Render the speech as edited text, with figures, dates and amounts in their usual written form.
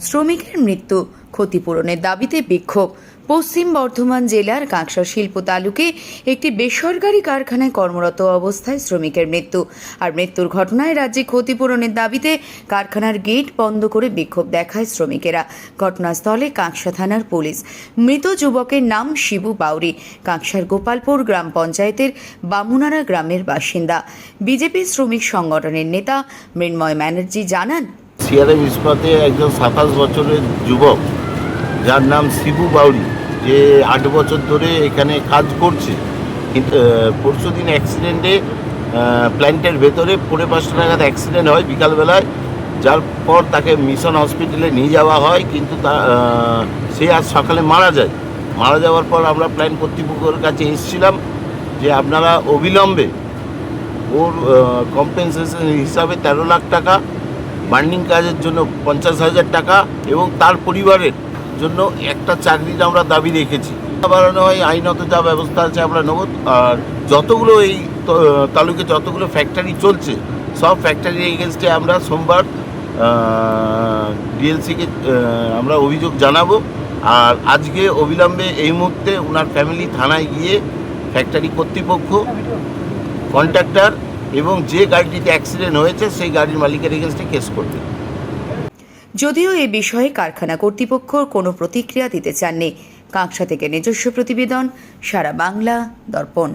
শ্রমিকের মৃত্যু, ক্ষতিপূরণের দাবিতে বিক্ষোভ। পশ্চিম বর্ধমান জেলার কাঁকসা শিল্প তালুকে একটি বেসরকারি কারখানায় কর্মরত অবস্থায় শ্রমিকের মৃত্যু। আর মৃত্যুর ঘটনায় রাজ্যে ক্ষতিপূরণের দাবিতে কারখানার গেট বন্ধ করে বিক্ষোভ দেখায় শ্রমিকেরা। ঘটনাস্থলে কাঁকসা থানার পুলিশ। মৃত যুবকের নাম শিবু বাউরি, কাঁকসার গোপালপুর গ্রাম পঞ্চায়েতের বামুনারা গ্রামের বাসিন্দা। বিজেপি শ্রমিক সংগঠনের নেতা মৃন্ময় ব্যানার্জি জানান, সিআরএম ইস্পাতে একজন 27 বছরের যুবক যার নাম শিবু বাউরি, যে 8 বছর ধরে এখানে কাজ করছে, কিন্তু পরশু দিন অ্যাক্সিডেন্টে প্ল্যান্টের ভেতরে 5:30 নাগাদ অ্যাক্সিডেন্ট হয় বিকালবেলায়, যার পর তাকে মিশন হসপিটালে নিয়ে যাওয়া হয়, কিন্তু সে আজ সকালে মারা যায়। মারা যাওয়ার পর আমরা প্ল্যান কর্তৃপক্ষের কাছে এসেছিলাম যে আপনারা অবিলম্বে ওর কম্পেনসেশন হিসাবে 13 লাখ টাকা, বার্নিং কাজের জন্য 50,000 টাকা এবং তার পরিবারের জন্য একটা চাকরির আমরা দাবি রেখেছি। বাড়ানো হয়, আইনত যা ব্যবস্থা আছে আমরা নেব। আর যতগুলো এই তালুকে যতগুলো ফ্যাক্টরি চলছে, সব ফ্যাক্টরির এগেনস্টে আমরা সোমবার ডিএলসিকে আমরা অভিযোগ জানাবো। আর আজকে অবিলম্বে এই মুহূর্তে ওনার ফ্যামিলি থানায় গিয়ে ফ্যাক্টরি কর্তৃপক্ষ, কন্ট্রাক্টর এবং যে গাড়িটিতে অ্যাক্সিডেন্ট হয়েছে সেই গাড়ির মালিকের এগেনস্টে কেস করবে। যদিও এ বিষয়ে কারখানা কর্তৃপক্ষ কোনো প্রতিক্রিয়া দিতে চাননি। কাঁকসা থেকে নিজস্ব প্রতিবেদন, সারা বাংলা দর্পণ।